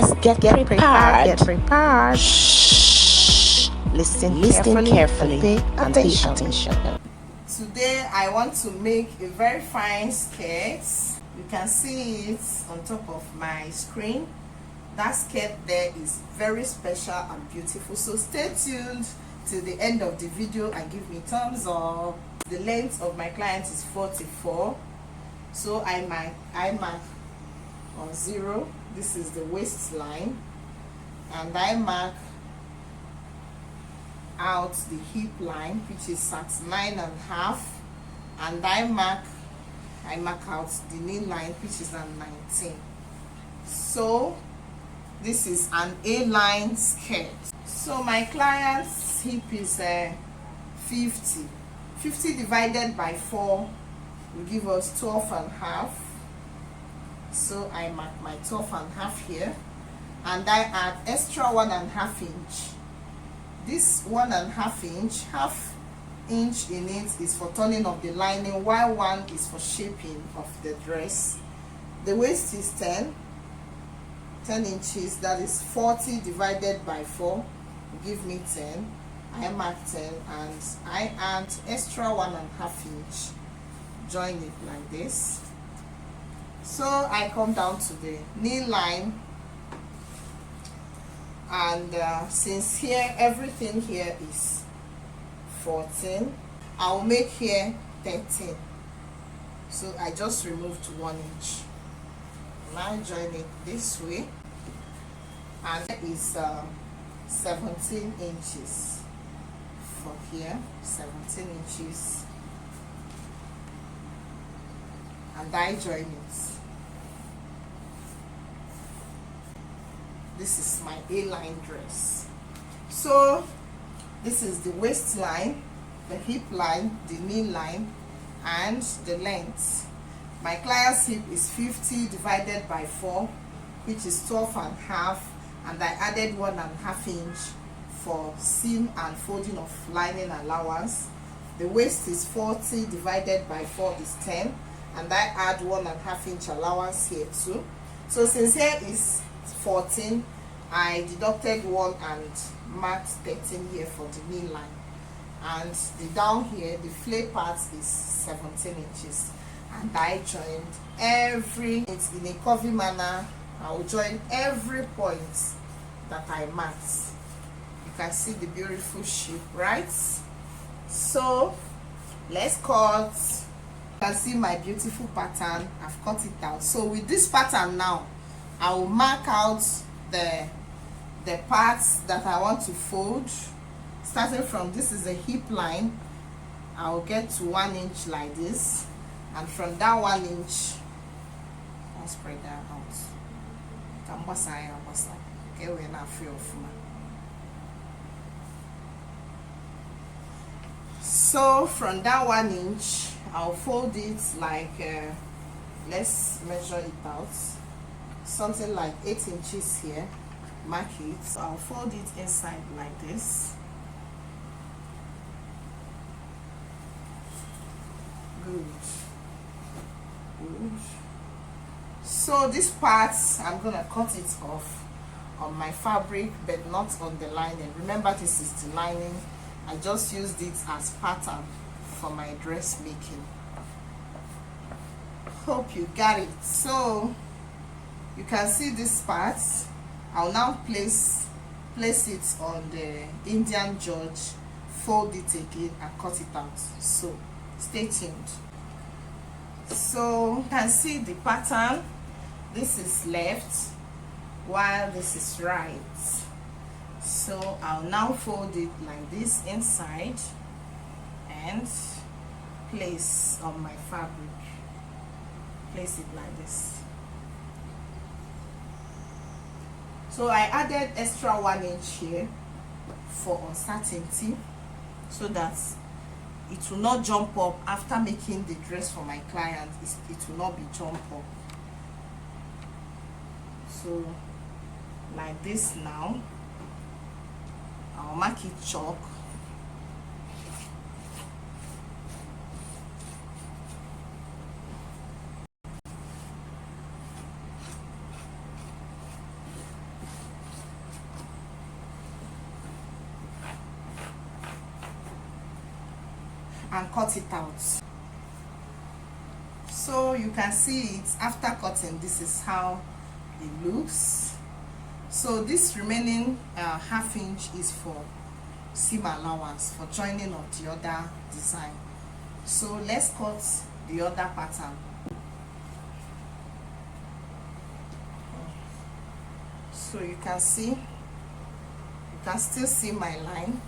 let's get prepared. Get prepared. Shh. Listen carefully and pay attention. Today I want to make a very fine skirt. You can see it on top of my screen. That skirt there is very special and beautiful, so stay tuned till the end of the video and give me thumbs up. The length of my client is 44, so I mark on 0. This is the waistline, and I mark out the hip line, which is at 9.5, and I mark out the knee line, which is at 19. So this is an A-line skirt. So my client's hip is 50. 50 divided by 4 will give us 12.5. So I mark my 12.5 here, and I add extra 1.5 inch. This 1.5 inch, half inch in it is for turning of the lining, while 1 is for shaping of the dress. The waist is 10 inches, that is 40 divided by 4 will give me 10. I mark 10 and I add extra 1.5 inch, join it like this. So I come down to the knee line, and since here everything here is 14, I'll make here 13. So I just removed 1 inch. Now join it this way, and it is 17 inches for here, 17 inches, and I join it. This is my A-line dress. So this is the waistline, the hip line, the knee line, and the length. My client's hip is 50 divided by 4, which is 12.5, and I added 1.5 inch for seam and folding of lining allowance. The waist is 40 divided by 4 is 10, and I add 1.5 inch allowance here too. So since here is 14, I deducted 1 and marked 13 here for the knee line, and the down here, the flay part is 17 inches, and I joined every, it's in a curvy manner. I will join every point that I marked. You can see the beautiful shape, right? So let's cut. You can see my beautiful pattern. I've cut it out. So with this pattern now, I will mark out the parts that I want to fold. Starting from, this is a hip line, I will get to 1 inch like this, and from that 1 inch I'll spread that out. Okay, we're not free of. So from that 1 inch I'll fold it like let's measure it out, something like 8 inches here. Mark it. So I'll fold it inside like this. Good. So this part, I'm gonna cut it off on my fabric, but not on the lining. Remember, this is the lining. I just used it as pattern for my dressmaking. Hope you got it. So you can see this part. I'll now place it on the Indian George, fold it again and cut it out. So stay tuned. So you can see the pattern. This is left while this is right. So I'll now fold it like this inside and place on my fabric. Place it like this. So I added extra 1 inch here for uncertainty, so that it will not jump up after making the dress for my client. It will not be jump up. So like this now, I'll mark it chalk. and cut it out. So you can see it after cutting. This is how it looks. So this remaining ½ inch is for seam allowance, for joining of the other design. So let's cut the other pattern. So you can see, you can still see my line.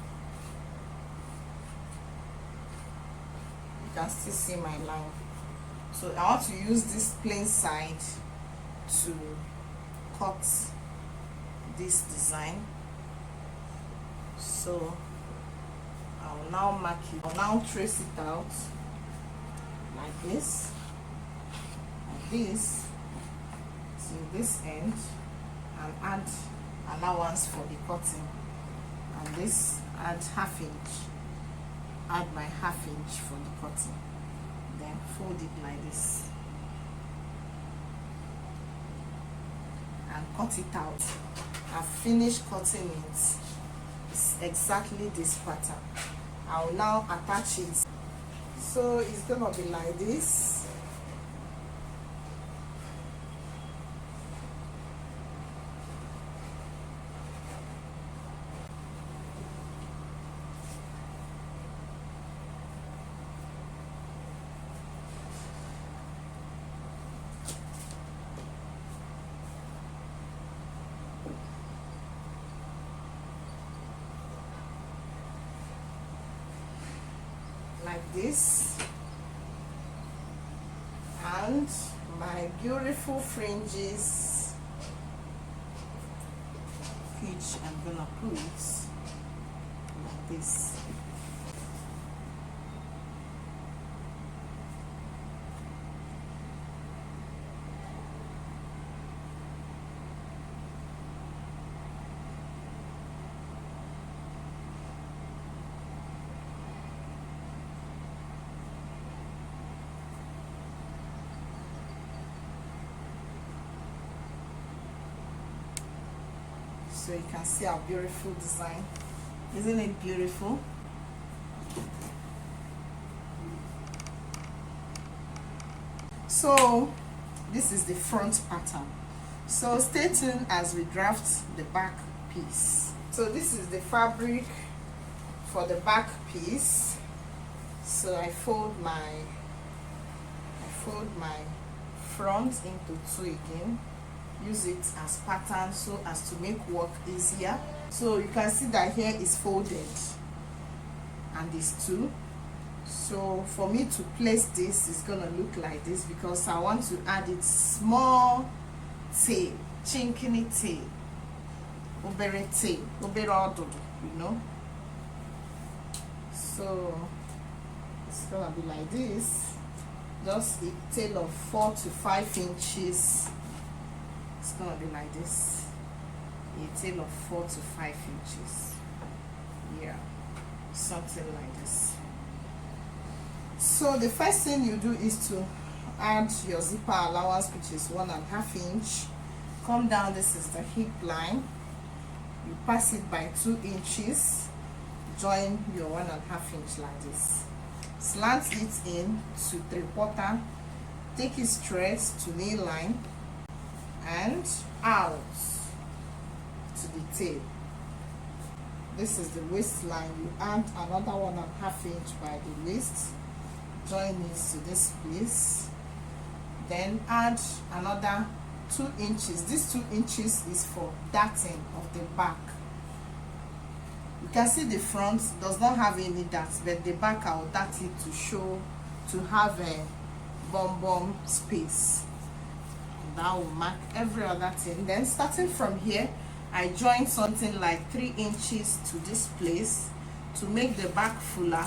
You can still see my line. So I want to use this plain side to cut this design. So I will now mark it. I'll now trace it out like this, and this to this end, and add allowance for the cutting, and this add ½ inch, add my ½ inch for the cutting, then fold it like this and cut it out. I've finished cutting it. It's exactly this pattern. I will now attach it. So it's gonna be like this. Like this, and my beautiful fringes, which I'm gonna put like this. So you can see our beautiful design. Isn't it beautiful? So this is the front pattern. So stay tuned as we draft the back piece. So this is the fabric for the back piece. So I fold my front into two again. Use it as pattern so as to make work easier. So you can see that here is folded and it's two. So for me to place this, it's gonna look like this because I want to add it small tail, chinkini tail, obere tail, obere ododo, you know. So it's gonna be like this, just a tail of 4 to 5 inches. It's gonna be like this, a tail of 4 to 5 inches. Yeah, something like this. So the first thing you do is to add your zipper allowance, which is 1.5 inch. Come down, this is the hip line. You pass it by 2 inches. Join your 1.5 inch like this. Slant it in to 3/4. Take it straight to knee line and out to the tail. This is the waistline. You add another 1.5 inch by the waist. Join it to this place. Then add another 2 inches. This 2 inches is for darting of the back. You can see the front does not have any darts, but the back I will dart it to show, to have a bum space. That will mark every other thing. Then starting from here, I join something like 3 inches to this place to make the back fuller.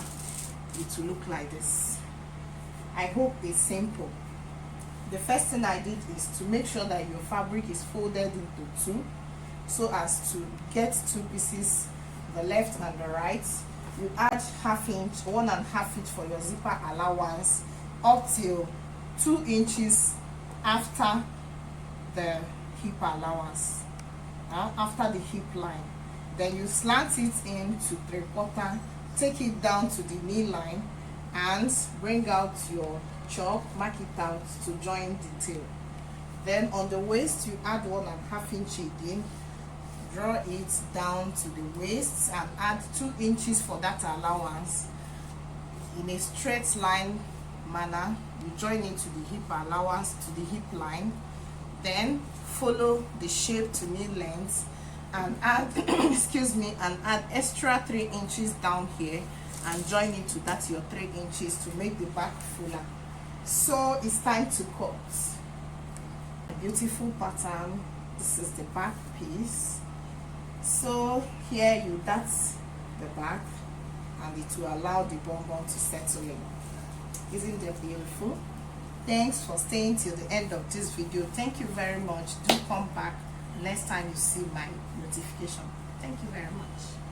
It will look like this. I hope it's simple. The first thing I did is to make sure that your fabric is folded into two, so as to get 2 pieces, the left and the right. You add 1/2 inch, 1.5 inch for your zipper allowance up till 2 inches after the hip allowance, after the hip line. Then you slant it in to 3/4, take it down to the knee line, and bring out your chalk, mark it out to join the tail. Then on the waist you add 1.5 inch again, draw it down to the waist and add 2 inches for that allowance in a straight line manner. You join it to the hip allowance, to the hip line, then follow the shape to knee length and add excuse me, and add extra 3 inches down here and join it to that your 3 inches to make the back fuller. So it's time to cut. A beautiful pattern. This is the back piece. So here you dart the back and it will allow the bum bum to settle in. Isn't that beautiful? Thanks for staying till the end of this video. Thank you very much. Do come back next time you see my notification. Thank you very much.